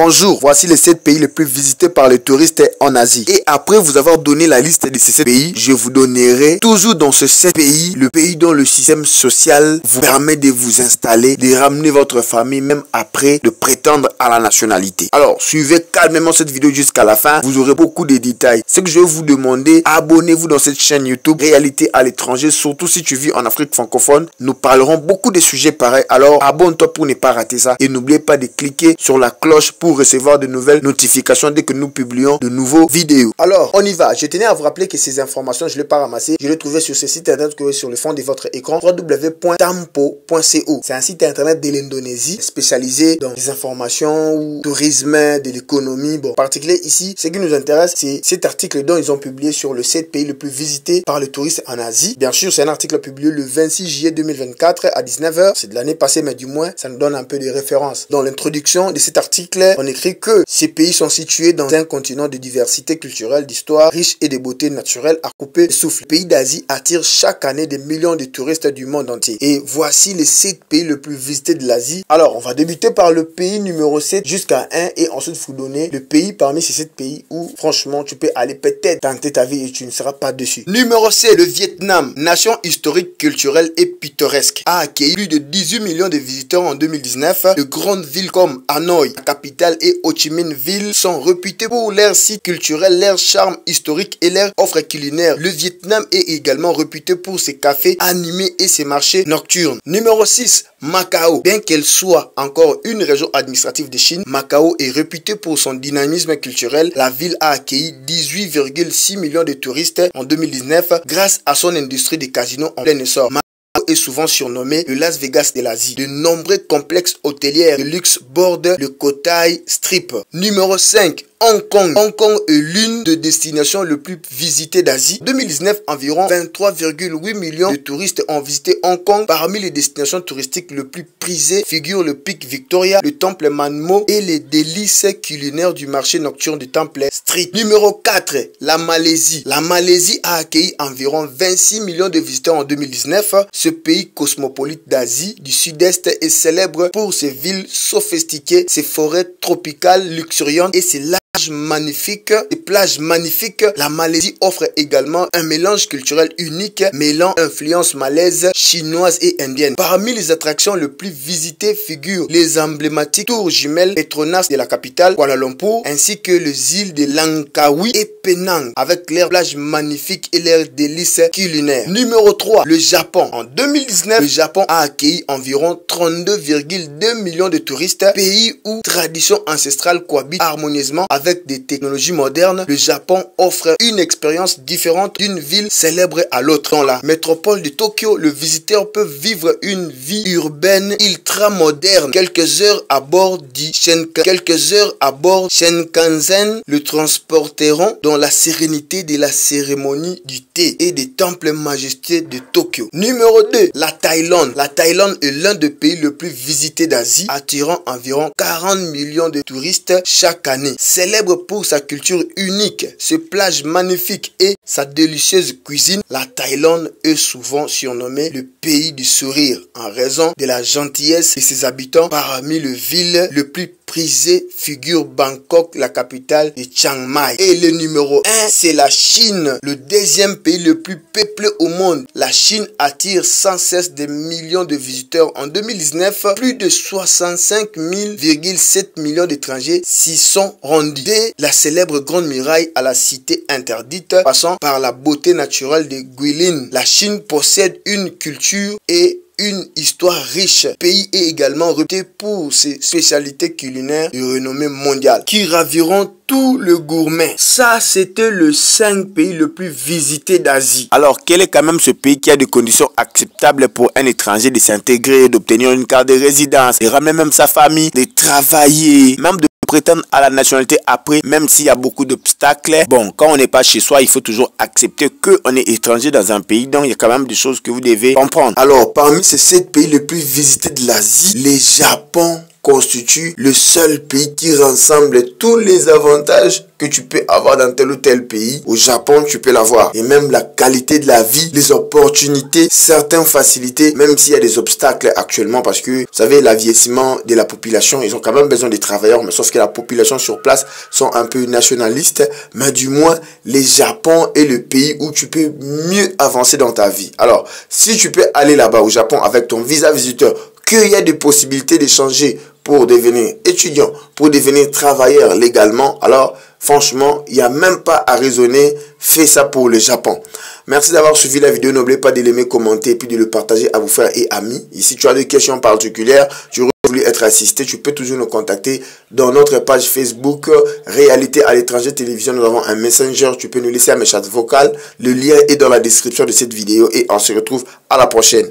Bonjour, voici les 7 pays les plus visités par les touristes en Asie. Et après vous avoir donné la liste de ces 7 pays, je vous donnerai toujours dans ces 7 pays, le pays dont le système social vous permet de vous installer, de ramener votre famille même après de prétendre à la nationalité. Alors, suivez calmement cette vidéo jusqu'à la fin, vous aurez beaucoup de détails. Ce que je vais vous demander, abonnez-vous dans cette chaîne YouTube Réalité à l'étranger, surtout si tu vis en Afrique francophone. Nous parlerons beaucoup de sujets pareils, alors abonne-toi pour ne pas rater ça. Et n'oubliez pas de cliquer sur la cloche pour recevoir de nouvelles notifications dès que nous publions de nouveaux vidéos. Alors, on y va. Je tenais à vous rappeler que ces informations, je ne l'ai pas ramassées. Je les trouvais sur ce site internet que vous voyez sur le fond de votre écran, www.tampo.co. C'est un site internet de l'Indonésie spécialisé dans les informations ou tourisme, de l'économie. Bon, en particulier ici, ce qui nous intéresse, c'est cet article dont ils ont publié sur le 7 pays le plus visités par les touristes en Asie. Bien sûr, c'est un article publié le 26 juillet 2024 à 19 h. C'est de l'année passée, mais du moins, ça nous donne un peu de référence. Dans l'introduction de cet article, on écrit que ces pays sont situés dans un continent de diversité culturelle, d'histoire riche et de beauté naturelle à couper le souffle. Les pays d'Asie attirent chaque année des millions de touristes du monde entier. Et voici les 7 pays les plus visités de l'Asie. Alors, on va débuter par le pays numéro 7 jusqu'à 1 et ensuite vous donner le pays parmi ces 7 pays où, franchement, tu peux aller peut-être tenter ta vie et tu ne seras pas dessus. Numéro 7, le Vietnam, nation historique, culturelle et pittoresque, a accueilli plus de 18 millions de visiteurs en 2019. De grandes villes comme Hanoï, la capitale, et Ho Chi Minh Ville sont réputées pour leurs sites culturels, leur charme historique et leur offre culinaire. Le Vietnam est également réputé pour ses cafés animés et ses marchés nocturnes. Numéro 6, Macao. Bien qu'elle soit encore une région administrative de Chine, Macao est réputée pour son dynamisme culturel. La ville a accueilli 18,6 millions de touristes en 2019 grâce à son industrie de casinos en plein essor. Est souvent surnommé le Las Vegas de l'Asie. De nombreux complexes hôteliers de luxe bordent le Cotai Strip. Numéro 5. Hong Kong. Hong Kong est l'une des destinations les plus visitées d'Asie. En 2019, environ 23,8 millions de touristes ont visité Hong Kong. Parmi les destinations touristiques les plus prisées figurent le Pic Victoria, le Temple Manmo et les délices culinaires du marché nocturne du Temple Street. Numéro 4, la Malaisie. La Malaisie a accueilli environ 26 millions de visiteurs en 2019. Ce pays cosmopolite d'Asie du Sud-Est est célèbre pour ses villes sophistiquées, ses forêts tropicales luxuriantes et ses lacs magnifiques, des plages magnifiques. La Malaisie offre également un mélange culturel unique mêlant influences malaises, chinoises et indiennes. Parmi les attractions les plus visitées figurent les emblématiques tours jumelles Petronas de la capitale Kuala Lumpur ainsi que les îles de Langkawi et Penang avec leurs plages magnifiques et leurs délices culinaires. Numéro 3, le Japon. En 2019, le Japon a accueilli environ 32,2 millions de touristes, pays où tradition ancestrale cohabite harmonieusement avec des technologies modernes. Le Japon offre une expérience différente d'une ville célèbre à l'autre. Dans la métropole de Tokyo, le visiteur peut vivre une vie urbaine ultra moderne. Quelques heures à bord Shinkansen le transporteront dans la sérénité de la cérémonie du thé et des temples majestueux de Tokyo. Numéro 2, la Thaïlande. La Thaïlande est l'un des pays les plus visités d'Asie, attirant environ 40 millions de touristes chaque année. Célèbre pour sa culture unique, ses plages magnifiques et sa délicieuse cuisine, la Thaïlande est souvent surnommée le pays du sourire en raison de la gentillesse de ses habitants. Parmi les villes les plus prisées figure Bangkok, la capitale de Chiang Mai. Et le numéro 1, c'est la Chine, le deuxième pays le plus peuplé au monde. La Chine attire sans cesse des millions de visiteurs. En 2019, plus de 65,7 millions d'étrangers s'y sont rendus. Dès la célèbre Grande Muraille à la cité interdite, passant par la beauté naturelle de Guilin, la Chine possède une culture et une histoire riche. Le pays est également réputé pour ses spécialités culinaires de renommée mondiale qui raviront tous les gourmets. Ça, c'était le 5 pays le plus visité d'Asie. Alors, quel est quand même ce pays qui a des conditions acceptables pour un étranger de s'intégrer, d'obtenir une carte de résidence, de ramener même sa famille, de travailler, même de prétendre à la nationalité après, même s'il y a beaucoup d'obstacles. Bon, quand on n'est pas chez soi, il faut toujours accepter qu'on est étranger dans un pays. Donc, il y a quand même des choses que vous devez comprendre. Alors, parmi ces 7 pays les plus visités de l'Asie, le Japon constitue le seul pays qui rassemble tous les avantages que tu peux avoir dans tel ou tel pays. Au Japon, tu peux l'avoir. Et même la qualité de la vie, les opportunités, certaines facilités, même s'il y a des obstacles actuellement, parce que, vous savez, l'aviessement de la population, ils ont quand même besoin des travailleurs, mais sauf que la population sur place sont un peu nationalistes, mais du moins, le Japon est le pays où tu peux mieux avancer dans ta vie. Alors, si tu peux aller là-bas au Japon avec ton visa visiteur, qu'il y a des possibilités d'échanger pour devenir étudiant, pour devenir travailleur légalement, alors franchement, il n'y a même pas à raisonner, fais ça pour le Japon. Merci d'avoir suivi la vidéo, n'oubliez pas de l'aimer, commenter et puis de le partager à vos frères et amis. Et si tu as des questions particulières, tu aurais voulu être assisté, tu peux toujours nous contacter dans notre page Facebook Réalité à l'étranger télévision. Nous avons un messenger, tu peux nous laisser un message vocal. Le lien est dans la description de cette vidéo et on se retrouve à la prochaine.